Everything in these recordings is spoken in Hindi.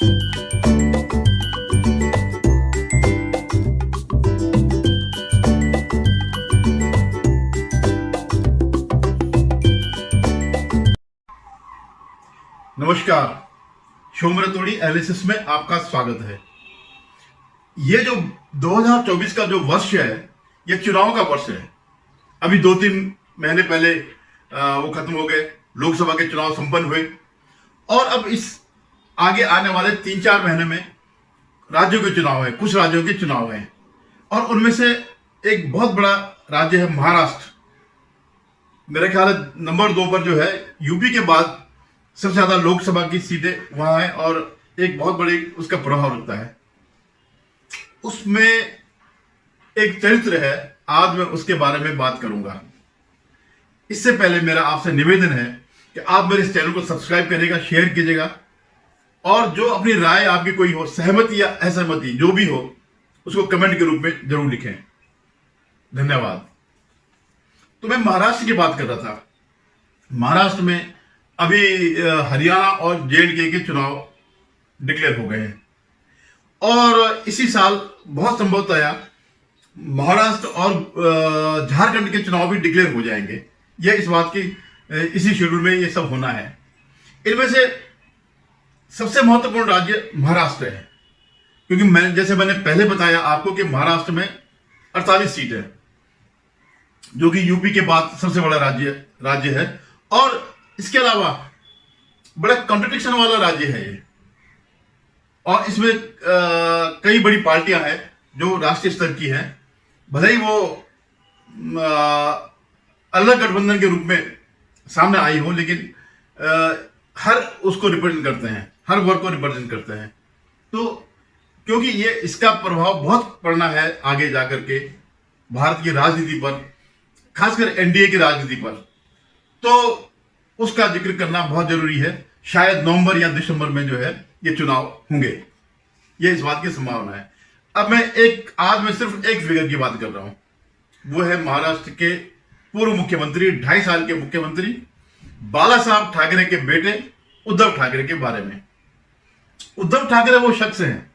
नमस्कार, शोमरतोड़ी एनालिसिस में आपका स्वागत है। ये जो 2024 का जो वर्ष है, ये चुनाव का वर्ष है। अभी 2-3 महीने पहले वो खत्म हो गए, लोकसभा के चुनाव संपन्न हुए और अब इस आगे आने वाले 3-4 महीने में राज्यों के चुनाव है, कुछ राज्यों के चुनाव हैं और उनमें से एक बहुत बड़ा राज्य है महाराष्ट्र। मेरे ख्याल है नंबर 2 पर जो है, यूपी के बाद सबसे ज्यादा लोकसभा की सीटें वहां है और एक बहुत बड़ी उसका प्रभाव रखता है। उसमें एक चरित्र है, आज मैं उसके बारे में बात करूंगा। इससे पहले मेरा आपसे निवेदन है कि आप मेरे इस चैनल को सब्सक्राइब करिएगा, शेयर कीजिएगा और जो अपनी राय आपकी कोई हो, सहमति या असहमति जो भी हो, उसको कमेंट के रूप में जरूर लिखें। धन्यवाद। तो मैं महाराष्ट्र की बात कर रहा था। महाराष्ट्र में अभी हरियाणा और जेएंडके के चुनाव डिक्लेयर हो गए हैं और इसी साल बहुत संभवतया महाराष्ट्र और झारखंड के चुनाव भी डिक्लेयर हो जाएंगे। यह इस बात की इसी शेड्यूल में ये सब होना है। इनमें से सबसे महत्वपूर्ण राज्य महाराष्ट्र है, क्योंकि जैसे मैंने पहले बताया आपको कि महाराष्ट्र में 48 सीट है, जो कि यूपी के बाद सबसे बड़ा राज्य है और इसके अलावा बड़ा कॉन्ट्रडिक्शन वाला राज्य है ये। और इसमें कई बड़ी पार्टियां हैं जो राष्ट्रीय स्तर की हैं, भले ही वो अलग गठबंधन के रूप में सामने आई हो, लेकिन हर उसको रिप्रेजेंट करते हैं, हर वर्ग को रिप्रेजेंट करते हैं। तो क्योंकि ये इसका प्रभाव बहुत पड़ना है आगे जाकर के भारत की राजनीति पर, खासकर एनडीए की राजनीति पर, तो उसका जिक्र करना बहुत जरूरी है। शायद नवंबर या दिसंबर में जो है ये चुनाव होंगे, ये इस बात की संभावना है। अब आज मैं सिर्फ एक फिगर की बात कर रहा हूं, वो है महाराष्ट्र के पूर्व मुख्यमंत्री, 2.5 साल के मुख्यमंत्री बाला साहब ठाकरे के बेटे उद्धव ठाकरे के बारे में। उद्धव ठाकरे वो शख्स हैं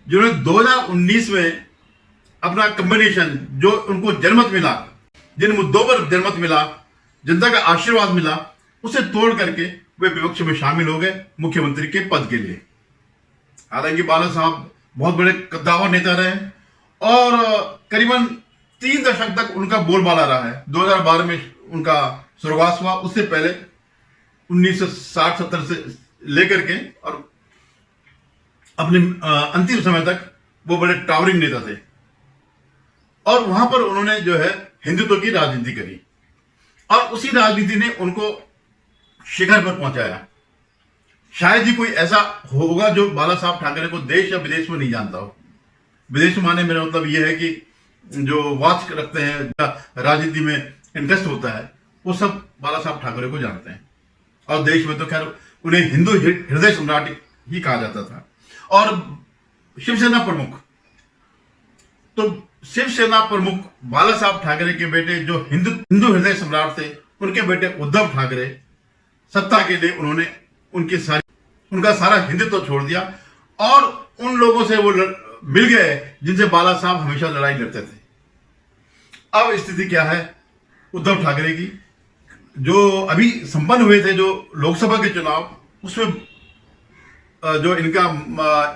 जिन्होंने 2019 में अपना कॉम्बिनेशन, जो उनको जनमत मिला, जिन मुद्दों पर जनमत मिला, जनता का आशीर्वाद मिला, उसे तोड़ करके वे विपक्ष में शामिल हो गए मुख्यमंत्री के पद के लिए। हालांकि बाला साहब बहुत बड़े कद्दावर नेता रहे और करीबन 3 दशक तक उनका बोलबाला रहा है। 2012 में उनका स्वर्गवास हुआ, उससे पहले 1960-70 से लेकर के और अपने अंतिम समय तक वो बड़े टावरिंग नेता थे और वहां पर उन्होंने जो है हिंदुत्व की राजनीति करी और उसी राजनीति ने उनको शिखर पर पहुंचाया। शायद ही कोई ऐसा होगा जो बाला साहब ठाकरे को देश या विदेश में नहीं जानता हो। विदेश में माने मेरा मतलब यह है कि जो वॉच रखते हैं, राजनीति में इंटरेस्ट होता है, वो सब बाला साहब ठाकरे को जानते हैं। और देश में तो खैर उन्हें हिंदू हृदय सम्राट ही कहा जाता था। और शिवसेना प्रमुख, तो शिवसेना प्रमुख बाला साहब ठाकरे के बेटे जो हिंदू हृदय सम्राट थे, उनके बेटे उद्धव ठाकरे सत्ता के लिए उन्होंने उनका सारा हिंदुत्व छोड़ दिया और उन लोगों से वो मिल गए जिनसे बाला साहब हमेशा लड़ाई लड़ते थे। अब स्थिति क्या है उद्धव ठाकरे की? जो अभी संपन्न हुए थे जो लोकसभा के चुनाव, उसमें जो इनका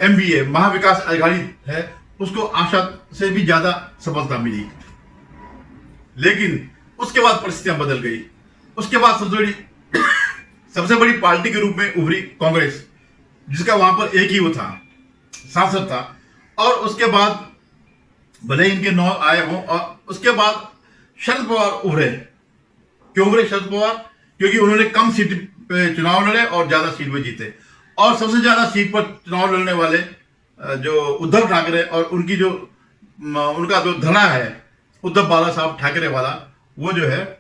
एमवीए महाविकास आघाड़ी है, उसको आशा से भी ज्यादा सफलता मिली। लेकिन उसके बाद परिस्थितियां बदल गई। उसके बाद सबसे बड़ी पार्टी के रूप में उभरी कांग्रेस, जिसका वहां पर एक ही वो था, सांसद था। और उसके बाद भले इनके 9 आए हों, और उसके बाद शरद पवार उभरे। क्यों उभरे शरद पवार? क्योंकि उन्होंने कम सीट पे चुनाव लड़े और ज्यादा सीट पे जीते। और सबसे ज्यादा सीट पर चुनाव लड़ने वाले जो उद्धव ठाकरे और उनका जो धड़ा है उद्धव बाला साहब ठाकरे वाला, वो जो है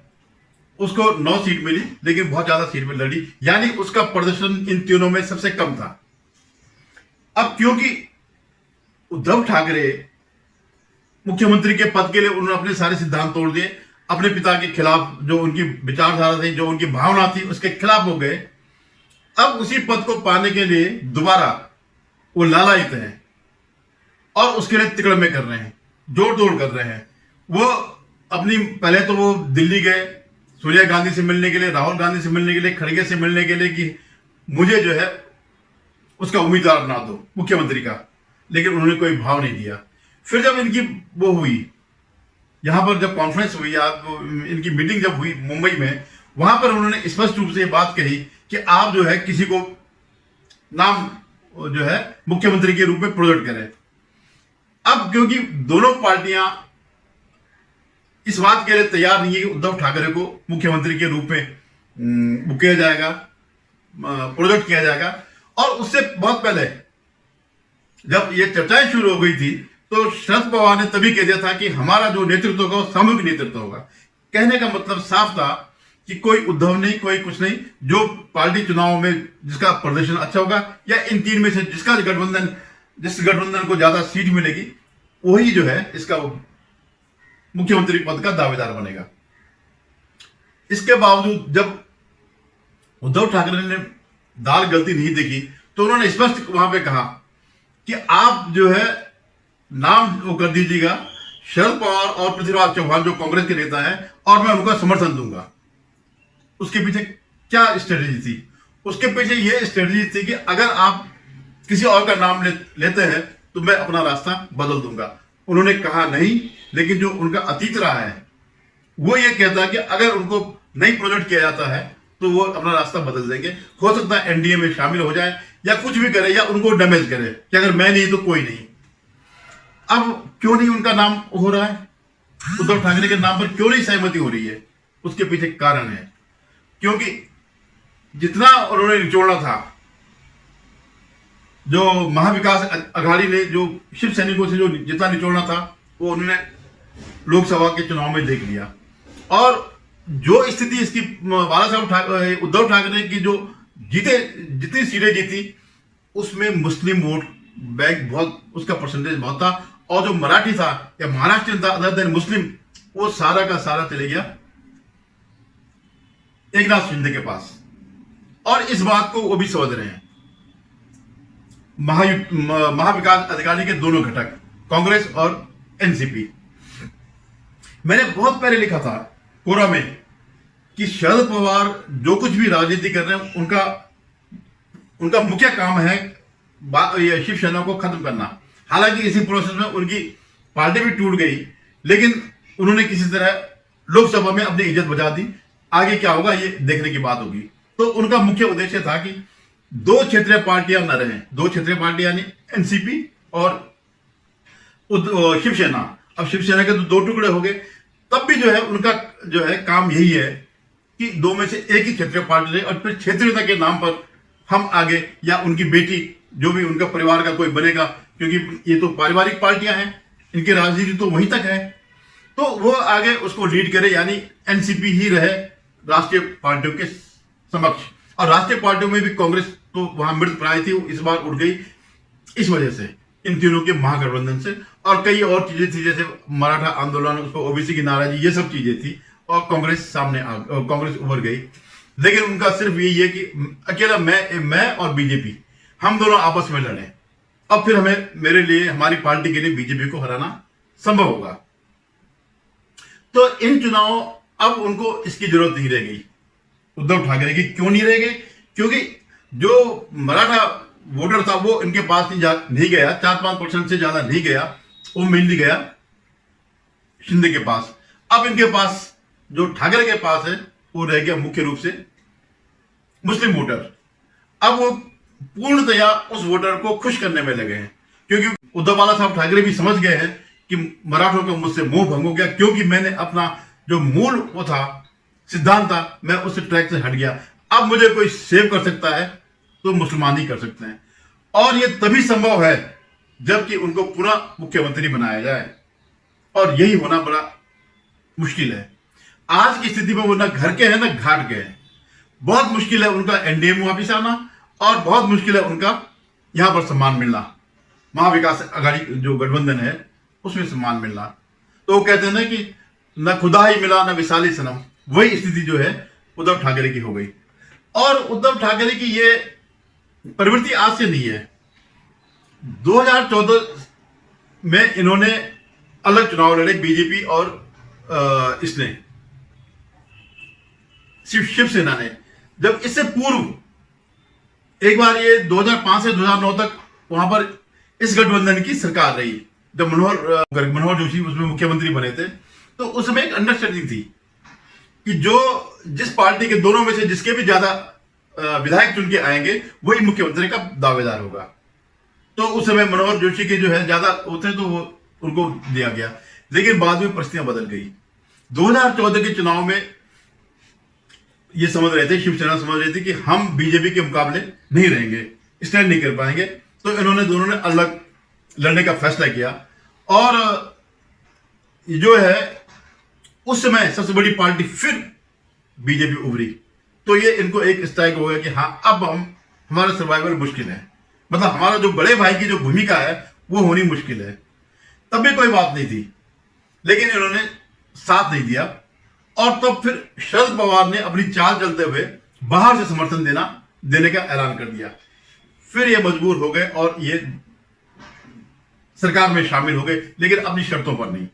उसको 9 सीट मिली, लेकिन बहुत ज्यादा सीट में लड़ी, यानी उसका प्रदर्शन इन तीनों में सबसे कम था। अब क्योंकि उद्धव ठाकरे मुख्यमंत्री के पद के लिए उन्होंने अपने सारे सिद्धांत तोड़ दिए, अपने पिता के खिलाफ, जो उनकी विचारधारा थी, जो उनकी भावना थी, उसके खिलाफ हो गए। अब उसी पद को पाने के लिए दोबारा वो लालायित हैं और उसके लिए तिकड़मे कर रहे हैं, जोड़ तोड़ कर रहे हैं। वो अपनी पहले तो वो दिल्ली गए सोनिया गांधी से मिलने के लिए, राहुल गांधी से मिलने के लिए, खड़गे से मिलने के लिए कि मुझे जो है उसका उम्मीदवार बना दो मुख्यमंत्री का, लेकिन उन्होंने कोई भाव नहीं दिया। फिर जब इनकी वो हुई, यहां पर जब कॉन्फ्रेंस हुई या इनकी मीटिंग जब हुई मुंबई में, वहां पर उन्होंने स्पष्ट रूप से ये बात कही कि आप जो है किसी को नाम जो है मुख्यमंत्री के रूप में प्रोजेक्ट करें। अब क्योंकि दोनों पार्टियां इस बात के लिए तैयार नहीं है कि उद्धव ठाकरे को मुख्यमंत्री के रूप में वो किया जाएगा, प्रोजेक्ट किया जाएगा, और उससे बहुत पहले जब ये चर्चाएं शुरू हो गई थी तो शरद पवार ने तभी कह दिया था कि हमारा जो नेतृत्व होगा वो सामूहिक नेतृत्व होगा। कहने का मतलब साफ था कि कोई उद्धव नहीं, कोई कुछ नहीं, जो पार्टी चुनाव में जिसका प्रदर्शन अच्छा होगा या इन तीन में से जिस गठबंधन को ज्यादा सीट मिलेगी वही जो है इसका मुख्यमंत्री पद का दावेदार बनेगा। इसके बावजूद जब उद्धव ठाकरे ने दाल गलती नहीं देखी तो उन्होंने स्पष्ट वहां पे कहा कि आप जो है नाम वो कर दीजिएगा शरद पवार और पृथ्वीराज चौहान जो कांग्रेस के नेता हैं, और मैं उनका समर्थन दूंगा। उसके पीछे क्या स्ट्रेटेजी थी? उसके पीछे ये स्ट्रेटेजी थी कि अगर आप किसी और का नाम लेते हैं तो मैं अपना रास्ता बदल दूंगा। उन्होंने कहा नहीं, लेकिन जो उनका अतीत रहा है वो ये कहता है कि अगर उनको नहीं प्रोजेक्ट किया जाता है तो वो अपना रास्ता बदल देंगे। हो सकता है एनडीए में शामिल हो जाए या कुछ भी करे या उनको डैमेज करे कि अगर मैं नहीं तो कोई नहीं। अब क्यों नहीं उनका नाम हो रहा है, उद्धव ठाकरे के नाम पर क्यों नहीं सहमति हो रही है? उसके पीछे कारण है क्योंकि जितना उन्होंने निचोड़ना था, जो महाविकास अघाड़ी ने जो शिव सैनिकों से जो जितना निचोड़ना था वो उन्होंने लोकसभा के चुनाव में देख लिया। और जो स्थिति इसकी बाला साहब उद्धव ठाकरे की जो जितनी सीटें जीती उसमें मुस्लिम वोट बैंक बहुत, उसका परसेंटेज बहुत था, और जो मराठी था या महाराष्ट्र था अदर देन मुस्लिम, वो सारा का सारा चले गया एकनाथ शिंदे के पास। और इस बात को वो भी समझ रहे हैं। महाविकास अघाड़ी के दोनों घटक कांग्रेस और एनसीपी। मैंने बहुत पहले लिखा था कोरा में कि शरद पवार जो कुछ भी राजनीति कर रहे हैं उनका मुख्य काम है शिवसेना को खत्म करना। हालांकि इसी प्रोसेस में उनकी पार्टी भी टूट गई, लेकिन उन्होंने किसी तरह लोकसभा में अपनी इज्जत बचा दी। आगे क्या होगा ये देखने की बात होगी। तो उनका मुख्य उद्देश्य था कि दो क्षेत्रीय पार्टियां न रहें, दो क्षेत्रीय पार्टियां यानी एनसीपी और शिवसेना। अब शिवसेना के तो दो टुकड़े हो गए, तब भी जो है उनका जो है काम यही है कि दो में से एक ही क्षेत्रीय पार्टी रहे, और फिर क्षेत्रीयता के नाम पर हम आगे या उनकी बेटी जो भी उनका परिवार का कोई बनेगा, क्योंकि ये तो पारिवारिक पार्टियां हैं, इनकी राजनीति तो वहीं तक है, तो वो आगे उसको लीड करे, यानी एनसीपी ही रहे राष्ट्रीय पार्टियों के समक्ष। और राष्ट्रीय पार्टियों में भी कांग्रेस तो वहां मृत प्राय थी, इस बार उठ गई इस वजह से, इन तीनों के महागठबंधन से। और कई और चीजें थी जैसे मराठा आंदोलन, उस पर ओबीसी की नाराजगी, ये सब चीजें थी, और कांग्रेस उभर गई। लेकिन उनका सिर्फ यही है कि अकेला मैं और बीजेपी हम दोनों आपस में लड़े, अब फिर हमें मेरे लिए हमारी पार्टी के लिए बीजेपी को हराना संभव होगा। तो इन चुनाव अब उनको इसकी जरूरत नहीं रह गई उद्धव ठाकरे की। क्यों नहीं रह गई? क्योंकि जो मराठा वोटर था वो इनके पास नहीं गया, 4-5% से ज्यादा नहीं गया, वो मेनली गया शिंदे के पास। अब इनके पास जो ठाकरे के पास है वो रह गया मुख्य रूप से मुस्लिम वोटर। अब वो पूर्णतया उस वोटर को खुश करने में लगे हैं, क्योंकि उद्धव बाला साहब ठाकरे भी समझ गए हैं कि मराठों का मुझसे मोह भंग हो गया, क्योंकि मैंने अपना जो मूल वो था सिद्धांत था, मैं उस ट्रैक से हट गया। अब मुझे कोई सेव कर सकता है तो मुसलमान ही कर सकते हैं, और ये तभी संभव है जबकि उनको पुनः मुख्यमंत्री बनाया जाए, और यही होना बड़ा मुश्किल है आज की स्थिति में। वो ना घर के हैं ना घाट के हैं। बहुत मुश्किल है उनका एनडीए में वापिस आना, और बहुत मुश्किल है उनका यहां पर सम्मान मिलना, महाविकास अघाड़ी जो गठबंधन है उसमें सम्मान मिलना। तो वो कहते हैं ना कि न खुदा ही मिला न विशाली सनम, वही स्थिति जो है उद्धव ठाकरे की हो गई। और उद्धव ठाकरे की ये प्रवृत्ति आज से नहीं है। 2014 में इन्होंने अलग चुनाव लड़े, बीजेपी और इसने शिवसेना ने। जब इससे पूर्व एक बार ये 2005 से 2009 तक वहां पर इस गठबंधन की सरकार रही, जब मनोहर जोशी उसमें मुख्यमंत्री बने थे। तो उस समय एक अंडरस्टैंडिंग थी कि जो जिस पार्टी के दोनों में से जिसके भी ज्यादा विधायक चुन के आएंगे वही मुख्यमंत्री का दावेदार होगा। तो उस समय मनोहर जोशी के जो है ज्यादा होते तो वो उनको दिया गया। लेकिन बाद में परिस्थितियां बदल गई। 2014 के चुनाव में ये समझ रहे थे, शिवसेना समझ रही थी कि हम बीजेपी के मुकाबले नहीं रहेंगे, स्टैंड नहीं कर पाएंगे। तो इन्होंने दोनों ने अलग लड़ने का फैसला किया। और जो है उस समय सबसे बड़ी पार्टी फिर बीजेपी उभरी। तो ये इनको एक स्ट्राइक हो गया कि हाँ, अब हमारा सर्वाइवल मुश्किल है, मतलब हमारा जो बड़े भाई की जो भूमिका है वो होनी मुश्किल है। तब भी कोई बात नहीं थी, लेकिन इन्होंने साथ नहीं दिया। और तब फिर शरद पवार ने अपनी चाल चलते हुए बाहर से समर्थन देने का ऐलान कर दिया। फिर ये मजबूर हो गए और ये सरकार में शामिल हो गए, लेकिन अपनी शर्तों पर नहीं।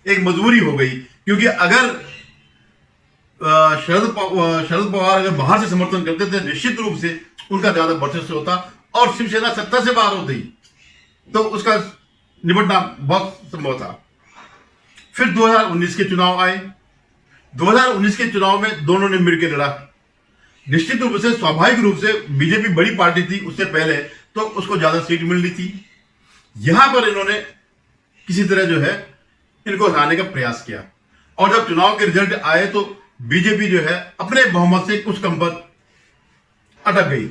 एक मजबूरी हो गई, क्योंकि अगर शरद पवार अगर बाहर से समर्थन करते थे, निश्चित रूप से उनका ज्यादा वर्चस्व होता और शिवसेना सत्ता से बाहर होती, तो उसका निपटना बहुत संभव था। फिर 2019 के चुनाव आए। 2019 के चुनाव में दोनों ने मिलकर लड़ा। निश्चित रूप से, स्वाभाविक रूप से बीजेपी बड़ी पार्टी थी उससे पहले, तो उसको ज्यादा सीट मिलनी थी। यहां पर इन्होंने किसी तरह जो है इनको हराने का प्रयास किया। और जब चुनाव के रिजल्ट आए तो बीजेपी जो है अपने बहुमत से कुछ कम पर अटक गई।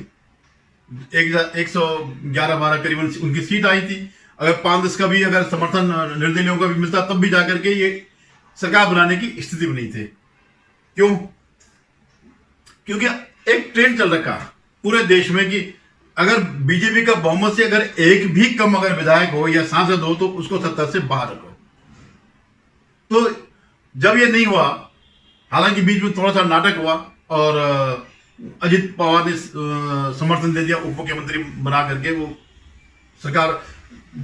111-12 करीबन उनकी सीट आई थी। अगर 5-10 का भी अगर समर्थन निर्दलीयों का भी मिलता, तब भी जाकर के ये सरकार बनाने की स्थिति में नहीं थे। क्यों? क्योंकि एक ट्रेंड चल रखा पूरे देश में कि अगर बीजेपी का बहुमत से अगर एक भी कम अगर विधायक हो या सांसद हो तो उसको सत्ता से बाहर रखो। तो जब ये नहीं हुआ, हालांकि बीच में थोड़ा सा नाटक हुआ और अजित पवार ने समर्थन दे दिया, उप मुख्यमंत्री बना करके वो सरकार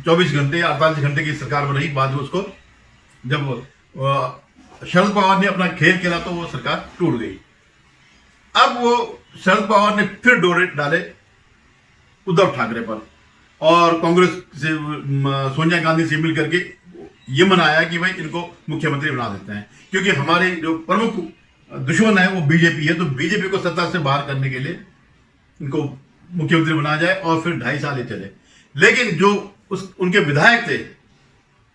24 घंटे या 48 घंटे की सरकार बन रही। बाद में उसको जब शरद पवार ने अपना खेल खेला तो वो सरकार टूट गई। अब वो शरद पवार ने फिर डोरे डाले उद्धव ठाकरे पर और कांग्रेस से सोनिया गांधी से मिल करके ये मनाया कि भाई इनको मुख्यमंत्री बना देते हैं, क्योंकि हमारे जो प्रमुख दुश्मन है वो बीजेपी है। तो बीजेपी को सत्ता से बाहर करने के लिए इनको मुख्यमंत्री बनाया जाए। और फिर 2.5 साल ये चले। लेकिन जो उनके विधायक थे,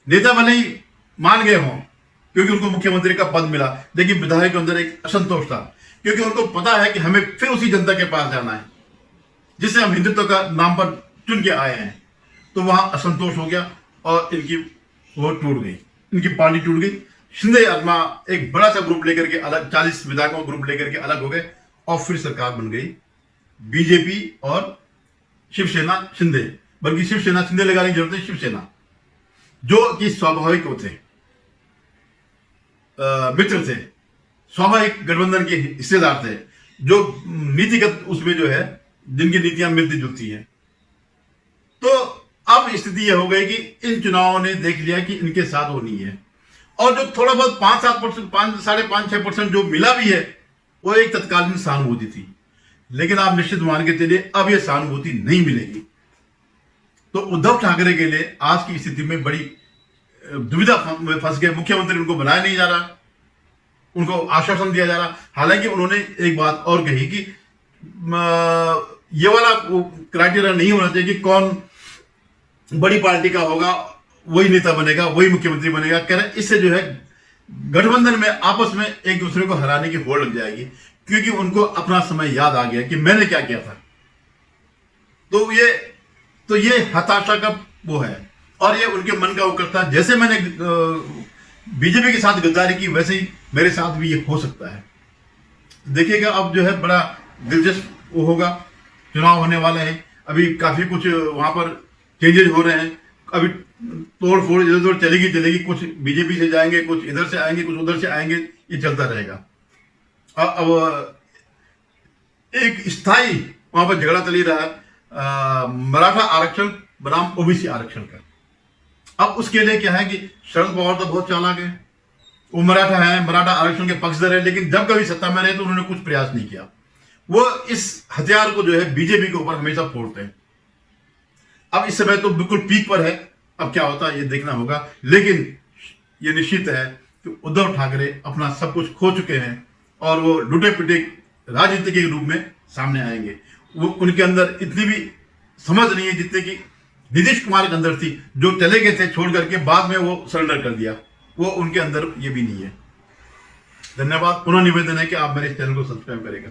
नेता भले ही मान गए हों क्योंकि उनको मुख्यमंत्री का पद मिला, लेकिन विधायक के अंदर एक असंतोष था, क्योंकि उनको पता है कि हमें फिर उसी जनता के पास जाना है जिससे हम हिंदुत्व का नाम पर चुन के आए हैं। तो वहां असंतोष हो गया और इनकी वो टूट गई, इनकी पार्टी टूट गई। शिंदे आत्मा एक बड़ा सा ग्रुप लेकर के अलग, 40 विधायकों का ग्रुप लेकर के अलग हो गए और फिर सरकार बन गई बीजेपी और शिवसेना शिंदे। बल्कि शिवसेना शिंदे लगाने की जरूरत है, शिवसेना जो कि स्वाभाविक होते मित्र थे, स्वाभाविक गठबंधन के हिस्सेदार थे, जो नीतिगत उसमें जो है जिनकी नीतियां मिलती जुलती हैं। तो अब स्थिति यह हो गई कि इन चुनावों ने देख लिया कि इनके साथ वो नहीं है। और जो थोड़ा बहुत 5-7%, 5-5.5-6% जो मिला भी है वो एक तत्कालीन सहानुभूति थी। लेकिन आप निश्चित मान के चलिए अब ये सहानुभूति नहीं मिलेगी। तो उद्धव ठाकरे के लिए आज की स्थिति में बड़ी दुविधा में फंस गए। मुख्यमंत्री उनको बनाया नहीं जा रहा, उनको आश्वासन दिया जा रहा। हालांकि उन्होंने एक बात और कही कि ये वाला क्राइटेरिया नहीं होना चाहिए कि कौन बड़ी पार्टी का होगा वही नेता बनेगा, वही मुख्यमंत्री बनेगा। कह रहे इससे जो है गठबंधन में आपस में एक दूसरे को हराने की होड़ लग जाएगी, क्योंकि उनको अपना समय याद आ गया कि मैंने क्या किया था। तो ये हताशा का वो है और ये उनके मन का वो करता है। जैसे मैंने बीजेपी के साथ गद्दारी की, वैसे ही मेरे साथ भी ये हो सकता है। देखिएगा अब जो है बड़ा दिलचस्प वो होगा। चुनाव होने वाले हैं, अभी काफी कुछ वहां पर चेंजेस हो रहे हैं। अभी तोड़ फोड़ इधर उधर चलेगी, कुछ बीजेपी से जाएंगे, कुछ इधर से आएंगे, कुछ उधर से आएंगे, ये चलता रहेगा। अब एक स्थायी वहां पर झगड़ा चल ही रहा है मराठा आरक्षण बनाम ओबीसी आरक्षण का। अब उसके लिए क्या है कि शरद पवार तो बहुत चालाक है, वो मराठा है, मराठा आरक्षण के पक्षधर है, लेकिन जब कभी सत्ता में रहे तो उन्होंने कुछ प्रयास नहीं किया। वो इस हथियार को जो है बीजेपी के ऊपर हमेशा फोड़ते हैं। अब इस समय तो बिल्कुल पीक पर है, अब क्या होता है ये देखना होगा, लेकिन ये निश्चित है कि उद्धव ठाकरे अपना सब कुछ खो चुके हैं और वो लुटे पिटे राजनीति के रूप में सामने आएंगे। वो उनके अंदर इतनी भी समझ नहीं है जितने की नीतीश कुमार के अंदर थी, जो चले गए थे छोड़ करके, बाद में वो सरेंडर कर दिया, वो उनके अंदर ये भी नहीं है। धन्यवाद। पुनः निवेदन है कि आप मेरे इस चैनल को सब्सक्राइब करेंगे।